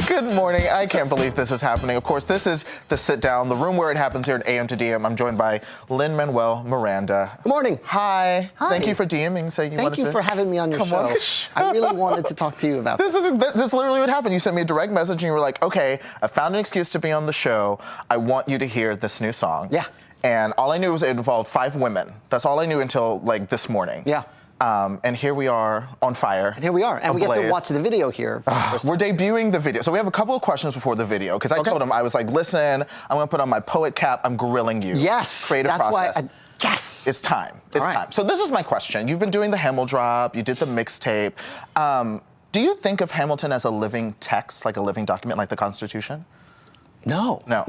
Good morning. I can't believe this is happening. Of course, this is The Sit Down, the room where it happens here at AM to DM. I'm joined by Lin-Manuel Miranda. Good morning. Hi. Hi. Thank you for DMing. Saying you wanted to Thank you for having me on your come show. on. I really wanted to talk to you about this. This is literally what happened. You sent me a direct message and you were like, okay, I found an excuse to be on the show. I want you to hear this new song. Yeah. And all I knew was it involved 5 women. That's all I knew until like this morning. Yeah. And here we are on fire. And here we are. And we get to watch the video here. We're debuting the video. So we have a couple of questions before the video, because I told him, I was like, listen, I'm going to put on my poet cap. I'm grilling you. Yes. Creative that's process. Why yes. It's time. It's time. So this is my question. You've been doing the Hamil drop. You did the mixtape. Do you think of Hamilton as a living text, like a living document, like the Constitution? No. No.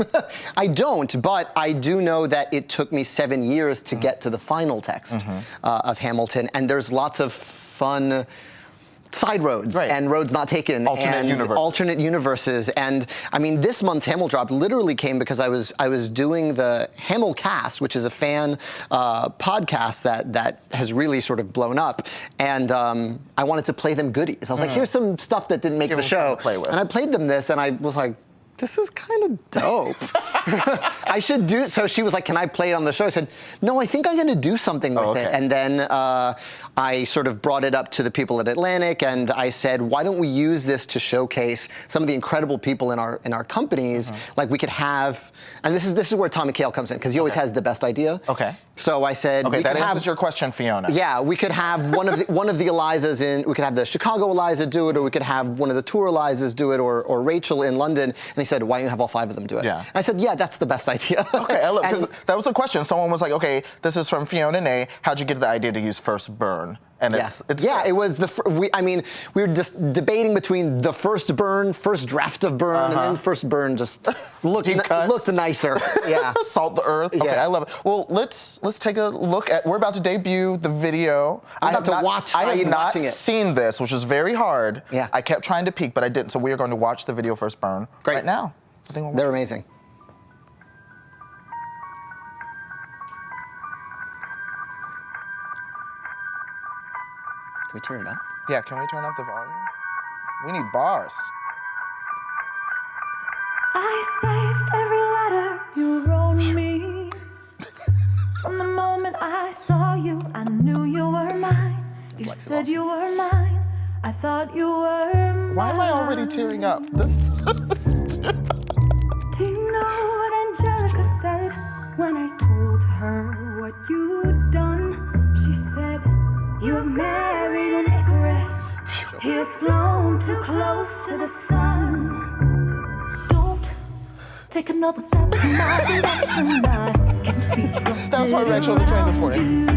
I don't, but I do know that it took me 7 years to get to the final text of Hamilton, and there's lots of fun side roads and roads not taken alternate universes. And I mean, this month's Hamil drop literally came because I was doing the Hamil Cast, which is a fan podcast that has really sort of blown up, and I wanted to play them goodies. I was like, here's some stuff that didn't make the show, and I played them this, and I was like, this is kind of dope. I should do it. So she was like, can I play it on the show? I said, no, I think I'm going to do something with it. And then I sort of brought it up to the people at Atlantic, and I said, why don't we use this to showcase some of the incredible people in our companies? Like we could have, and this is where Tom McHale comes in, because he always has the best idea. So I said, okay, that answers your question, Fiona. Yeah, we could have one of the Elizas in. We could have the Chicago Eliza do it, or we could have one of the tour Elizas do it, or Rachel in London. And he said, why don't you have all 5 of them do it? And I said, yeah, that's the best idea. Okay, because that was a question. Someone was like, okay, this is from Fiona Nay. How'd you get the idea to use First Burn? And it was we were just debating between the first draft of Burn, and then First Burn just looked nicer. Yeah. Salt the earth. Okay, I love it. Well, let's take a look at, we're about to debut the video. I have not seen this, which is very hard. Yeah. I kept trying to peek, but I didn't. So we are going to watch the video First Burn right now. They're amazing. Can we turn it up? Yeah, can we turn up the volume? We need bars. I saved every letter you wrote me. From the moment I saw you, I knew you were mine. You said you were mine. I thought you were mine. Why am I already tearing up? Do you know what Angelica said when I told her what you'd done? She said, you have married an Icarus. He has flown too close to the sun. Don't take another step in my direction. I can't be trusted. That was my reaction on the train this morning. You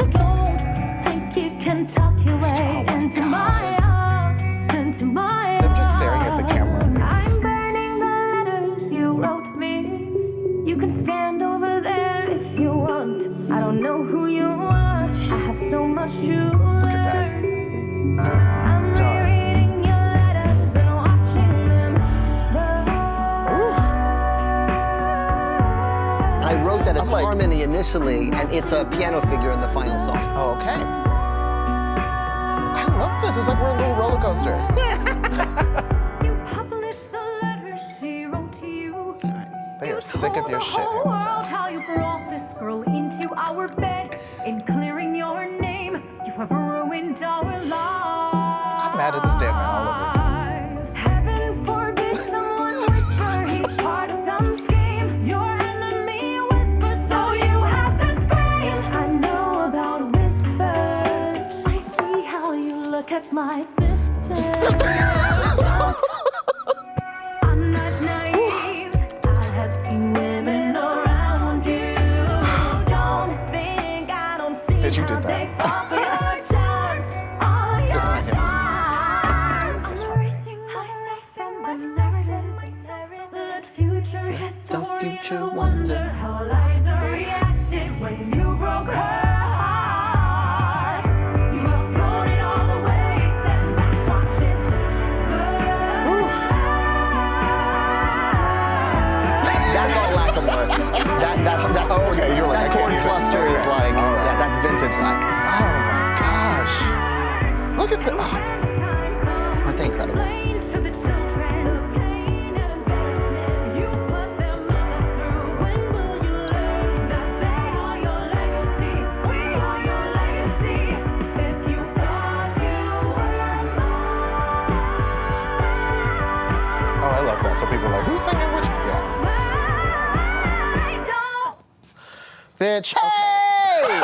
don't think you can talk your way into my arms, into my arms. I'm just staring at the camera. I'm burning the letters you wrote me. You can stand over there if you want. I don't know who you are. I have so much to learn. I'm rereading your letters and watching them burn. I wrote that as harmony initially, and it's a piano figure in the final song. Oh, okay. I love this. It's like we're a little roller coaster. You published the letters she wrote to you. They are sick of your shit. You told the whole world how you brought this girl into our bed. In clearing your name, you have ruined our lives. I'm mad at this damn man all over. Heaven forbid someone whisper he's part of some scheme. Your enemy whispers, so you have to scream. I know about whispers. I see how you look at my sister. I'm not naive. I have seen women around you. Don't think I don't see how they fall for your charms. All your charms. I'm erasing myself from the narrative. Let future historians wonder how Eliza reacted when you broke her heart. You have thrown it all away. Stand back, watch it burn. That's all Lackamore. That oh yeah, you're like that chord cluster is like yeah, that's vintage Lack. Oh my gosh! Look at the. I think incredible. We're like, who's singing which? Yeah. Bitch. Hey!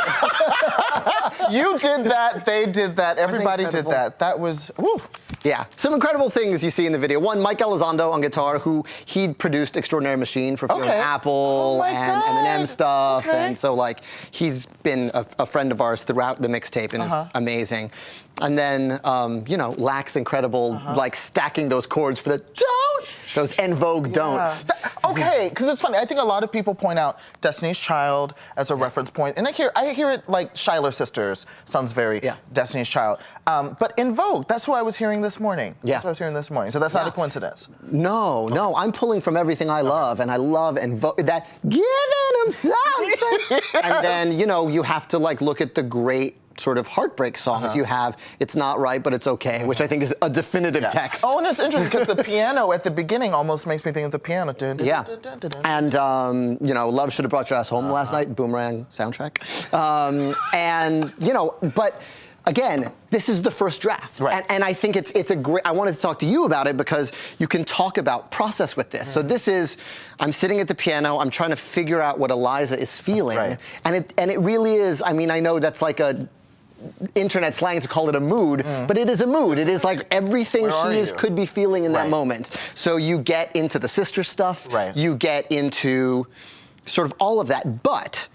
You did that. They did that. Everybody did that. That was, woo. Yeah, some incredible things you see in the video. One, Mike Elizondo on guitar, who he produced Extraordinary Machine for Fiona Apple and Eminem stuff, and so like he's been a friend of ours throughout the mixtape and is amazing. And then you know, Lack's incredible, like stacking those chords for the don't, those En Vogue don'ts. Okay, because it's funny. I think a lot of people point out Destiny's Child as a reference point, and I hear it like Schuyler Sisters sounds very Destiny's Child. But En Vogue, that's who I was hearing this morning. That's what I was hearing this morning. So that's not a coincidence. No, no, I'm pulling from everything I love, and I love En Vogue, that giving them something. And then, you know, you have to like look at the great sort of heartbreak songs. You have It's Not Right, But It's Okay, which I think is a definitive text. Oh, and it's interesting because the piano at the beginning almost makes me think of the piano. Yeah. And, you know, Love Should Have Brought Your Ass Home last night, Boomerang soundtrack. And, you know, but again, this is the first draft. And I think it's a great, I wanted to talk to you about it because you can talk about process with this. So this is, I'm sitting at the piano, I'm trying to figure out what Eliza is feeling. And it really is, I mean, I know that's like a internet slang to call it a mood, but it is a mood. It is like everything could be feeling in that moment. So you get into the sister stuff, you get into sort of all of that, but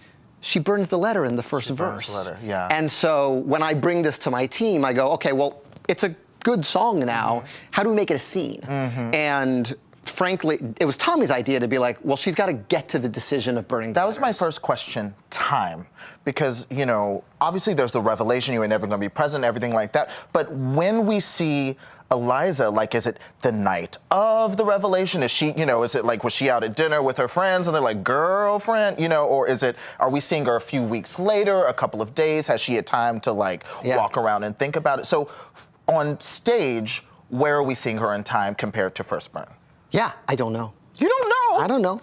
she burns the letter in the first verse. And so when I bring this to my team, I go, okay, well, it's a good song now. How do we make it a scene? And frankly, it was Tommy's idea to be like, well, she's got to get to the decision of burning the letters. That was my first question, time. Because, you know, obviously there's the revelation, you ain't never gonna be present, everything like that. But when we see Eliza, like, is it the night of the revelation? Is she, you know, is it like, was she out at dinner with her friends and they're like, girlfriend, you know, or is it, are we seeing her a few weeks later, a couple of days? Has she had time to like walk around and think about it? So on stage, where are we seeing her in time compared to First Burn? Yeah, I don't know. You don't know? I don't know.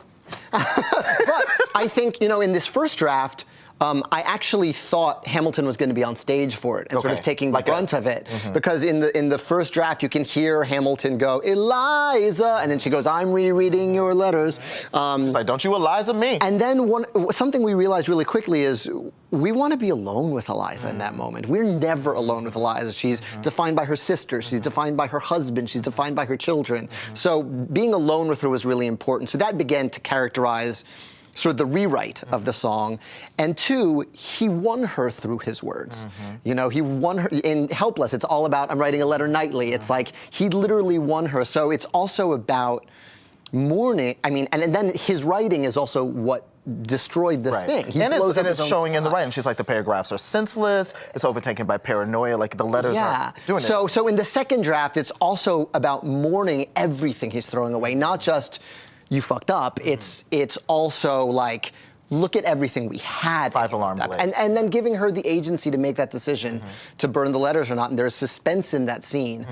But I think, you know, in this first draft, I actually thought Hamilton was going to be on stage for it and sort of taking the brunt of it, because in the first draft you can hear Hamilton go, Eliza, and then she goes, I'm rereading your letters. It's like, don't you Eliza me. And then something we realized really quickly is we want to be alone with Eliza in that moment. We're never alone with Eliza. She's defined by her sister, she's defined by her husband, she's defined by her children. So being alone with her was really important. So that began to characterize sort of the rewrite of the song. And two, he won her through his words. You know, he won her in Helpless. It's all about, I'm writing a letter nightly. It's like, he literally won her. So it's also about mourning. I mean, and then his writing is also what destroyed this thing. He blows up his own showing in the writing. She's like, the paragraphs are senseless. It's overtaken by paranoia. Like the letters are doing it. So in the second draft, it's also about mourning everything he's throwing away, not just you fucked up. It's also like, look at everything we had. 5 alarm blaze. And then giving her the agency to make that decision to burn the letters or not. And there's suspense in that scene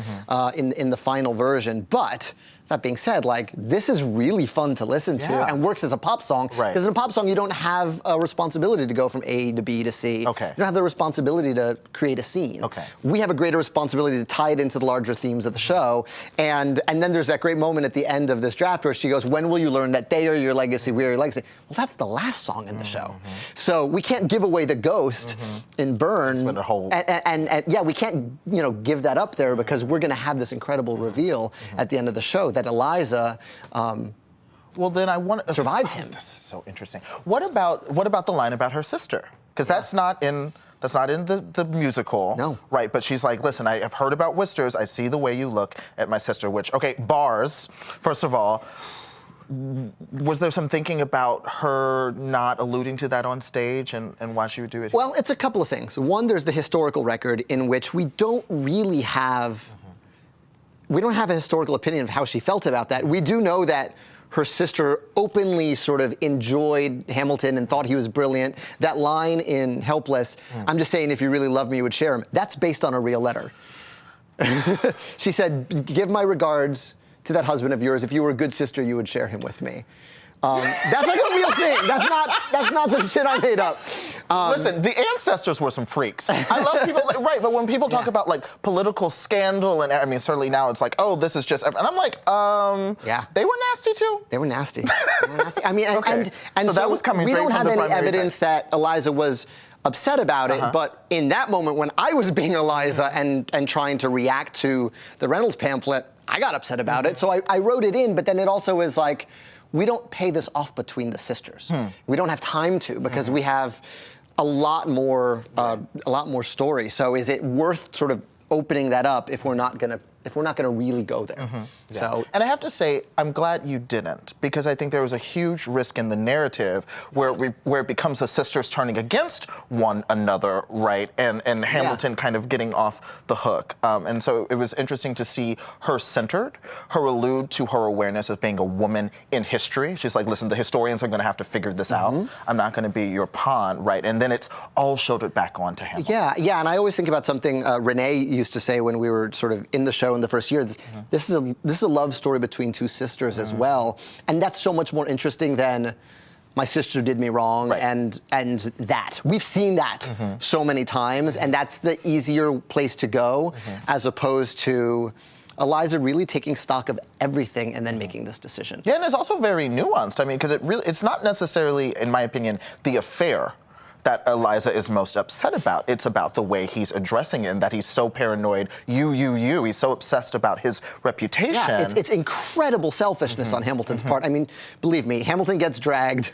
in the final version. But that being said, like, this is really fun to listen to and works as a pop song. Because in a pop song, you don't have a responsibility to go from A to B to C. You don't have the responsibility to create a scene. We have a greater responsibility to tie it into the larger themes of the show. And then there's that great moment at the end of this draft where she goes, when will you learn that they are your legacy, we are your legacy? Well, that's the last song in the show. So we can't give away the ghost in Burn. And yeah, we can't, you know, give that up there because we're gonna have this incredible reveal at the end of the show that Eliza well, then I want survives him. This is so interesting. What about the line about her sister? Because that's not in the musical. No. Right, but she's like, listen, I have heard about Wisters. I see the way you look at my sister, which, okay, bars, first of all. Was there some thinking about her not alluding to that on stage and why she would do it? Well, it's a couple of things. One, there's the historical record in which we don't really have we don't have a historical opinion of how she felt about that. We do know that her sister openly sort of enjoyed Hamilton and thought he was brilliant. That line in Helpless, I'm just saying if you really love me, you would share him. That's based on a real letter. She said, give my regards to that husband of yours. If you were a good sister, you would share him with me. That's like a real thing. That's not some shit I made up. Listen, the ancestors were some freaks. I love people, right, but when people talk about like political scandal, and I mean, certainly now it's like, oh, this is just, and I'm like, they were nasty too? They were nasty. They were nasty. I mean, and so that was coming we don't have any evidence event. that Eliza was upset about it, but in that moment when I was being Eliza and trying to react to the Reynolds pamphlet, I got upset about it. So I wrote it in, but then it also is like, we don't pay this off between the sisters. We don't have time to, because we have a lot more story. So is it worth sort of opening that up if we're not gonna really go there? So, and I have to say, I'm glad you didn't, because I think there was a huge risk in the narrative where it becomes the sisters turning against one another, right? And Hamilton kind of getting off the hook. And so it was interesting to see her centered, her allude to her awareness as being a woman in history. She's like, listen, the historians are going to have to figure this out. I'm not going to be your pawn, right? And then it's all shouldered back onto Hamilton. Yeah, and I always think about something Renee used to say when we were sort of in the show in the first year. This is a love story between two sisters as well, and that's so much more interesting than my sister did me wrong, and that. We've seen that so many times, and that's the easier place to go, as opposed to Eliza really taking stock of everything and then making this decision. Yeah, and it's also very nuanced. I mean, because it's not necessarily, in my opinion, the affair that Eliza is most upset about. It's about the way he's addressing it, and that he's so paranoid. He's so obsessed about his reputation. Yeah, it's incredible selfishness on Hamilton's part. I mean, believe me, Hamilton gets dragged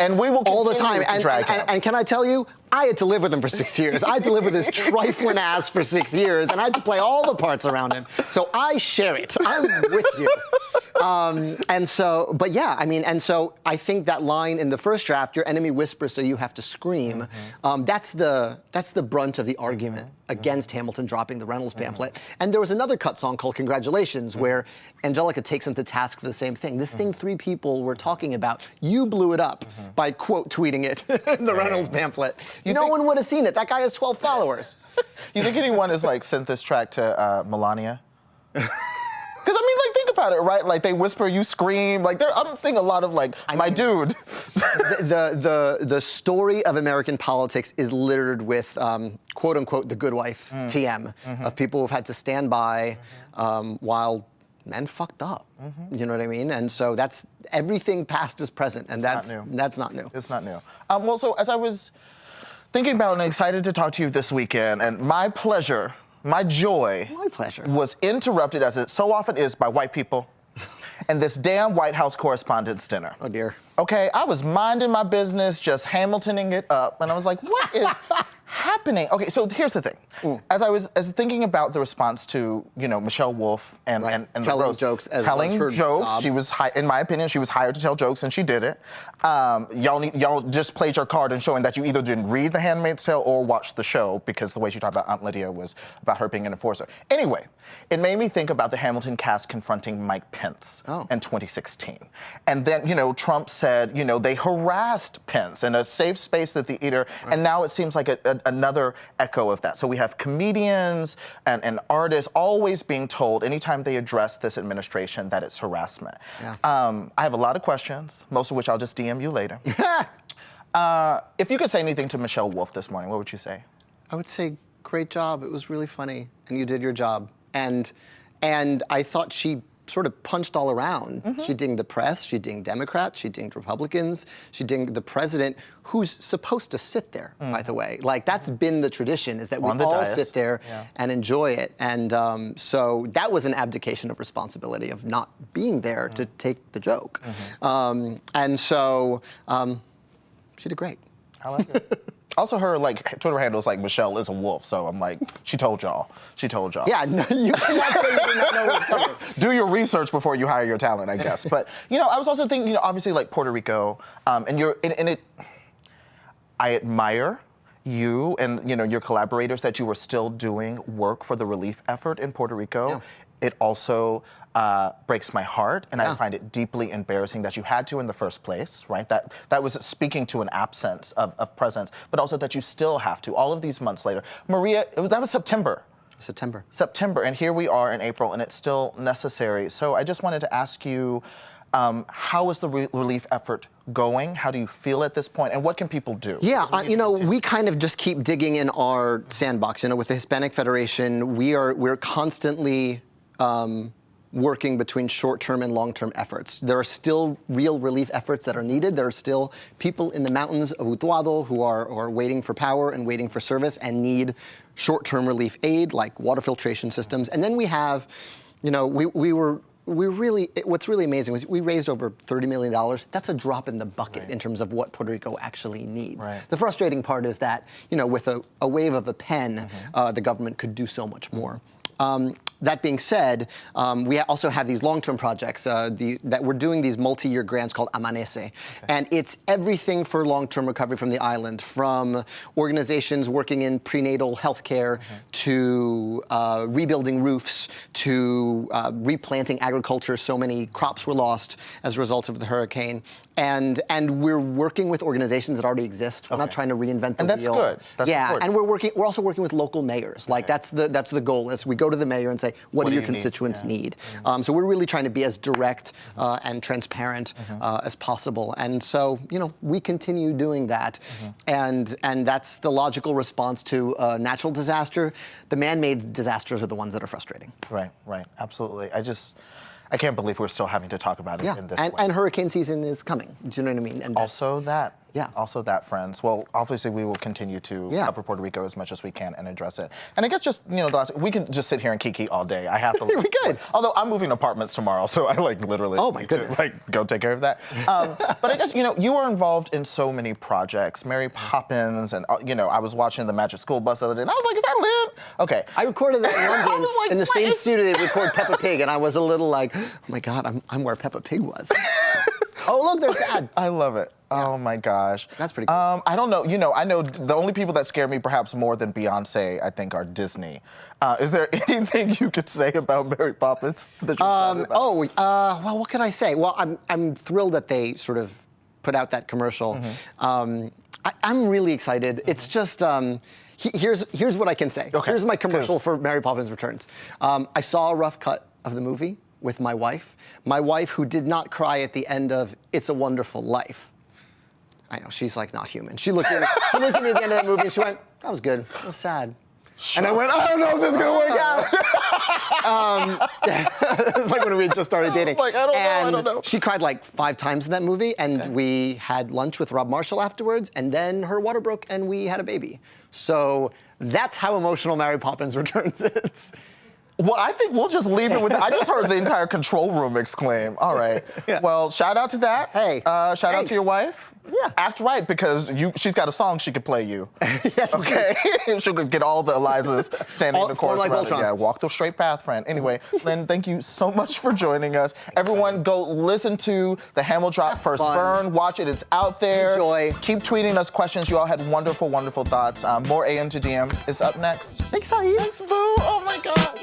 and we will all the time. To drag him. And can I tell you, I had to live with him for 6 years. I had to live with this trifling ass for 6 years, and I had to play all the parts around him. So I share it. I'm with you. But yeah, I mean, and so I think that line in the first draft, your enemy whispers, so you have to scream. That's the brunt of the argument against Hamilton dropping the Reynolds pamphlet. And there was another cut song called Congratulations, where Angelica takes him to task for the same thing. This thing 3 people were talking about, you blew it up by quote tweeting it in the Reynolds pamphlet. No one would have seen it. That guy has 12 followers. You think anyone has like sent this track to Melania? Because I mean, like, think about it, right? Like, they whisper, you scream. Like, I'm seeing a lot of like, my dude. The story of American politics is littered with quote unquote the good wife TM of people who've had to stand by while men fucked up. You know what I mean? And so that's everything past is present, and that's not new. It's not new. Well, so as I was thinking about and excited to talk to you this weekend, and my pleasure, my joy, was interrupted, as it so often is, by white people and this damn White House Correspondents' Dinner. Oh dear. Okay, I was minding my business, just Hamiltoning it up, and I was like, what is happening? Okay, so here's the thing. As I was thinking about the response to, Michelle Wolf and telling the roast, jokes as telling was her jokes. job. She was, in my opinion, she was hired to tell jokes, and she did it. Y'all just played your card in showing that you either didn't read The Handmaid's Tale or watch the show, because the way she talked about Aunt Lydia was about her being an enforcer. Anyway, it made me think about the Hamilton cast confronting Mike Pence in 2016. And then, Trump said, they harassed Pence in a safe space at the Eater, and now it seems like another echo of that. So we have comedians and artists always being told, anytime they address this administration, that it's harassment. Yeah. I have a lot of questions, most of which I'll just DM you later. If you could say anything to Michelle Wolf this morning, what would you say? I would say, great job. It was really funny, and you did your job. And I thought she sort of punched all around. She dinged the press, she dinged Democrats, she dinged Republicans, she dinged the president, who's supposed to sit there, by the way. Like, that's been the tradition, is that we all sit there and enjoy it. And so that was an abdication of responsibility, of not being there to take the joke. And so she did great. I like it. Also, her Twitter handle is like Michelle is a wolf, so I'm like, she told y'all. She told y'all. Yeah, no, you cannot say you did not know what's coming. Do your research before you hire your talent, I guess. But I was also thinking, obviously like Puerto Rico, and I admire you and your collaborators that you are still doing work for the relief effort in Puerto Rico. Yeah. It also breaks my heart, and I find it deeply embarrassing that you had to in the first place, right? That was speaking to an absence of presence, but also that you still have to, all of these months later. Maria, that was September. September, and here we are in April, and it's still necessary. So I just wanted to ask you, How is the relief effort going? How do you feel at this point? And what can people do? Yeah, we kind of just keep digging in our sandbox. With the Hispanic Federation, we're constantly working between short-term and long-term efforts. There are still real relief efforts that are needed. There are still people in the mountains of Utuado who are waiting for power and waiting for service and need short-term relief aid, like water filtration systems. And then we have, what's really amazing was we raised over $30 million. That's a drop in the bucket in terms of what Puerto Rico actually needs. Right. The frustrating part is that, with a wave of a pen, the government could do so much more. That being said, we also have these long-term projects that we're doing these multi-year grants called Amanece. And it's everything for long-term recovery from the island, from organizations working in prenatal healthcare to rebuilding roofs to replanting agriculture. So many crops were lost as a result of the hurricane. And we're working with organizations that already exist. We're not trying to reinvent the wheel. And that's good. That's important. And we're also working with local mayors. Like that's the goal. Is we go to the mayor and say, what do your constituents need? So we're really trying to be as direct and transparent as possible. And so, we continue doing that. And that's the logical response to a natural disaster. The man-made disasters are the ones that are frustrating. Right, absolutely. I can't believe we're still having to talk about it in this way. And hurricane season is coming. Do you know what I mean? And also that. Yeah. Also that, friends. Well, obviously we will continue to cover Puerto Rico as much as we can and address it. And I guess just, we can just sit here and kiki all day. I have to. We could. Although I'm moving apartments tomorrow, so I literally need to go take care of that. But I guess, you are involved in so many projects. Mary Poppins, and, I was watching the Magic School Bus the other day, and I was like, is that Lin? Okay. I recorded that in London in the same studio they record Peppa Pig, and I was a little like, oh my God, I'm where Peppa Pig was. Oh, look, there's Dad. I love it. Yeah. Oh my gosh. That's pretty cool. I don't know. I know the only people that scare me perhaps more than Beyonce, I think, are Disney. Is there anything you could say about Mary Poppins that you're excited about? Well, what can I say? Well, I'm thrilled that they sort of put out that commercial. I'm really excited. It's just, here's what I can say. Okay. Here's my commercial for Mary Poppins Returns. I saw a rough cut of the movie with my wife who did not cry at the end of It's a Wonderful Life. I know, she's like not human. She looked at me at the end of that movie and she went, that was good, it was sad. And I went, I don't know if this is gonna work out. It's like when we had just started dating. Like, I don't know. She cried like 5 times in that movie, and we had lunch with Rob Marshall afterwards, and then her water broke and we had a baby. So that's how emotional Mary Poppins Returns is. Well, I think we'll just leave it with that. I just heard the entire control room exclaim. All right. Yeah. Well, shout out to that. Hey. Shout out to your wife. Yeah. Act right, because she's got a song she could play you. Yes. Okay. She'll get all the Elizas standing in the chorus. Like Voltron. Yeah, walk the straight path, friend. Anyway, Lin, thank you so much for joining us. Everyone, go listen to the Hamel Drop First Burn. Watch it. It's out there. Enjoy. Keep tweeting us questions. You all had wonderful, wonderful thoughts. More AM to DM is up next. Thanks, Saeed. Thanks, Boo. Oh my God.